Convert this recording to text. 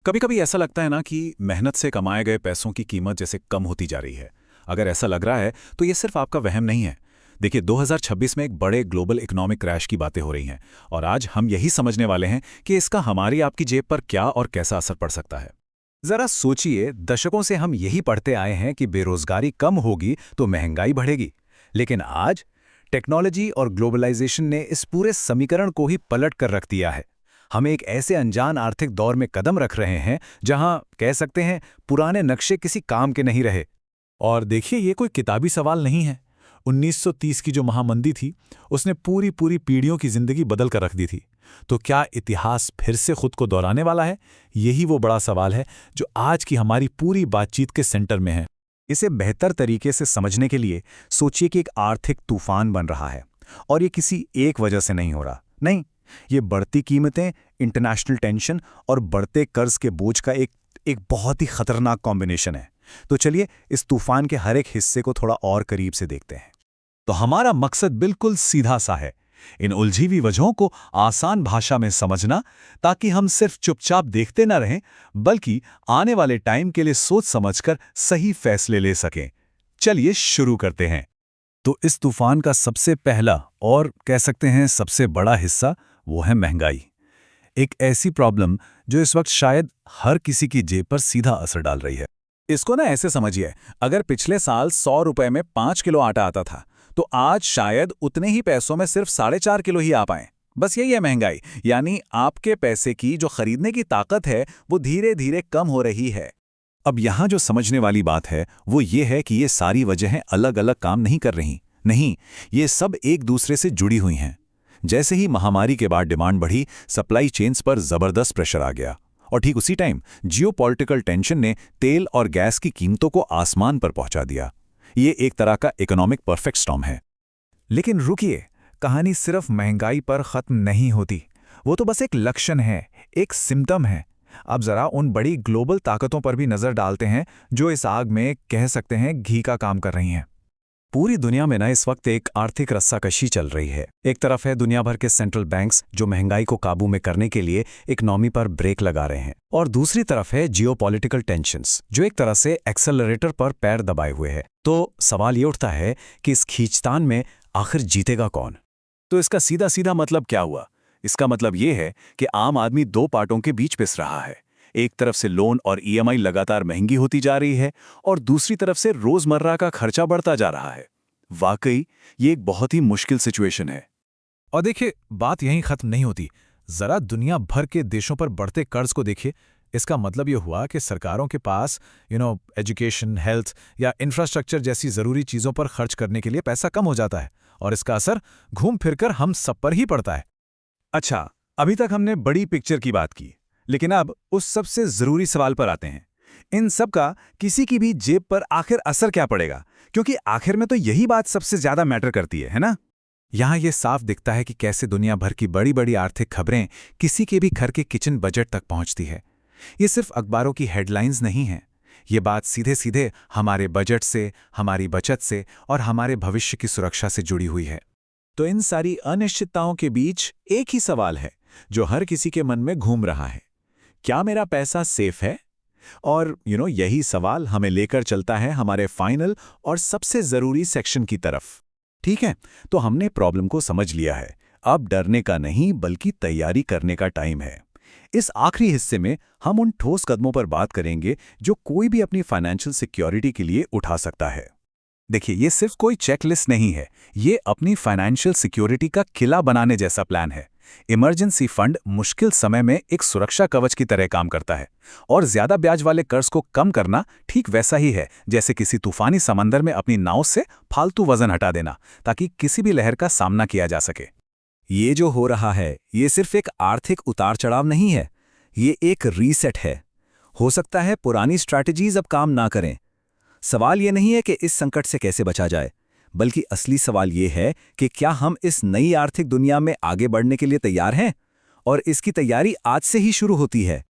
कभी कभी ऐसा लगता है ना कि मेहनत से कमाए गए पैसों की कीमत जैसे कम होती जा रही है। अगर ऐसा लग रहा है तो ये सिर्फ आपका वहम नहीं है। देखिए 2026 में एक बड़े ग्लोबल इकोनॉमिक क्रैश की बातें हो रही हैं और आज हम यही समझने वाले हैं कि इसका हमारी आपकी जेब पर क्या और कैसा असर पड़ सकता है। जरा सोचिए, दशकों से हम यही पढ़ते आए हैं कि बेरोजगारी कम होगी तो महंगाई बढ़ेगी। लेकिन आज टेक्नोलॉजी और ग्लोबलाइजेशन ने इस पूरे समीकरण को ही पलट कर रख दिया है। हम एक ऐसे अनजान आर्थिक दौर में कदम रख रहे हैं जहां कह सकते हैं पुराने नक्शे किसी काम के नहीं रहे। और देखिए, ये कोई किताबी सवाल नहीं है। 1930 की जो महामंदी थी, उसने पूरी पूरी पीढ़ियों की जिंदगी बदल कर रख दी थी। तो क्या इतिहास फिर से खुद को दोहराने वाला है? यही वो बड़ा सवाल है जो आज की हमारी पूरी बातचीत के सेंटर में है। इसे बेहतर तरीके से समझने के लिए सोचिए कि एक आर्थिक तूफान बन रहा है, और ये किसी एक वजह से नहीं हो रहा। नहीं, ये बढ़ती कीमतें, इंटरनेशनल टेंशन और बढ़ते कर्ज के बोझ का एक बहुत ही खतरनाक कॉम्बिनेशन है। तो चलिए इस तूफान के हर एक हिस्से को थोड़ा और करीब से देखते हैं। तो हमारा मकसद बिल्कुल सीधा सा है, इन उलझी हुई वजहों को आसान भाषा में समझना, ताकि हम सिर्फ चुपचाप देखते न रहें, बल्कि आने वाले टाइम के लिए सोच समझकर सही फैसले ले सकें। चलिए शुरू करते हैं। तो इस तूफान का सबसे पहला और कह सकते हैं सबसे बड़ा हिस्सा वो है महंगाई। एक ऐसी प्रॉब्लम जो इस वक्त शायद हर किसी की जेब पर सीधा असर डाल रही है। इसको ना ऐसे समझिए, अगर पिछले साल 100 रुपए में 5 किलो आटा आता था तो आज शायद उतने ही पैसों में सिर्फ 4.5 किलो ही आ पाए। बस यही है महंगाई, यानी आपके पैसे की जो खरीदने की ताकत है वो धीरे धीरे कम हो रही है। अब यहाँ जो समझने वाली बात है वो ये है कि ये सारी वजहें अलग अलग काम नहीं कर रही। नहीं, ये सब एक दूसरे से जुड़ी हुई हैं। जैसे ही महामारी के बाद डिमांड बढ़ी, सप्लाई चेन्स पर जबरदस्त प्रेशर आ गया, और ठीक उसी टाइम जियोपॉलिटिकल टेंशन ने तेल और गैस की कीमतों को आसमान पर पहुंचा दिया। ये एक तरह का इकोनॉमिक परफेक्ट स्टॉर्म है। लेकिन रुकिए, कहानी सिर्फ महंगाई पर खत्म नहीं होती। वो तो बस एक लक्षण है, एक सिम्टम है। अब जरा उन बड़ी ग्लोबल ताकतों पर भी नजर डालते हैं जो इस आग में कह सकते हैं घी का काम कर रही हैं। पूरी दुनिया में ना इस वक्त एक आर्थिक रस्साकशी चल रही है। एक तरफ है दुनिया भर के सेंट्रल बैंक्स जो महंगाई को काबू में करने के लिए इकोनॉमी पर ब्रेक लगा रहे हैं, और दूसरी तरफ है जियोपॉलिटिकल टेंशंस जो एक तरह से एक्सेलरेटर पर पैर दबाए हुए है। तो सवाल ये उठता है कि इस खींचतान में आखिर जीतेगा कौन? तो इसका सीधा सीधा मतलब क्या हुआ? इसका मतलब ये है कि आम आदमी दो पार्टों के बीच पिस रहा है। एक तरफ से लोन और ईएमआई लगातार महंगी होती जा रही है, और दूसरी तरफ से रोजमर्रा का खर्चा बढ़ता जा रहा है। वाकई ये एक बहुत ही मुश्किल सिचुएशन है। और देखिए, बात यहीं खत्म नहीं होती। जरा दुनिया भर के देशों पर बढ़ते कर्ज को देखिए। इसका मतलब ये हुआ कि सरकारों के पास एजुकेशन, हेल्थ या इंफ्रास्ट्रक्चर जैसी जरूरी चीजों पर खर्च करने के लिए पैसा कम हो जाता है, और इसका असर घूम फिरकर हम सब पर ही पड़ता है। अच्छा, अभी तक हमने बड़ी पिक्चर की बात की, लेकिन अब उस सबसे जरूरी सवाल पर आते हैं। इन सब का किसी की भी जेब पर आखिर असर क्या पड़ेगा? क्योंकि आखिर में तो यही बात सबसे ज्यादा मैटर करती है ना? यहाँ ये साफ दिखता है कि कैसे दुनिया भर की बड़ी बड़ी आर्थिक खबरें किसी के भी घर के किचन बजट तक पहुंचती है। ये सिर्फ अखबारों की हेडलाइंस नहीं है। ये बात सीधे सीधे हमारे बजट से, हमारी बचत से और हमारे भविष्य की सुरक्षा से जुड़ी हुई है। तो इन सारी अनिश्चितताओं के बीच एक ही सवाल है जो हर किसी के मन में घूम रहा है: क्या मेरा पैसा सेफ है? और यही सवाल हमें लेकर चलता है हमारे फाइनल और सबसे जरूरी सेक्शन की तरफ। ठीक है, तो हमने प्रॉब्लम को समझ लिया है। अब डरने का नहीं बल्कि तैयारी करने का टाइम है। इस आखिरी हिस्से में हम उन ठोस कदमों पर बात करेंगे जो कोई भी अपनी फाइनेंशियल सिक्योरिटी के लिए उठा सकता है। देखिए, ये सिर्फ कोई चेकलिस्ट नहीं है, ये अपनी फाइनेंशियल सिक्योरिटी का किला बनाने जैसा प्लान है। इमरजेंसी फंड मुश्किल समय में एक सुरक्षा कवच की तरह काम करता है, और ज्यादा ब्याज वाले कर्ज को कम करना ठीक वैसा ही है जैसे किसी तूफानी समंदर में अपनी नाव से फालतू वजन हटा देना, ताकि किसी भी लहर का सामना किया जा सके। ये जो हो रहा है, ये सिर्फ एक आर्थिक उतार चढ़ाव नहीं है, ये एक रीसेट है। हो सकता है पुरानी स्ट्रैटेजीज अब काम ना करें। सवाल ये नहीं है कि इस संकट से कैसे बचा जाए, बल्कि असली सवाल ये है कि क्या हम इस नई आर्थिक दुनिया में आगे बढ़ने के लिए तैयार हैं? और इसकी तैयारी आज से ही शुरू होती है।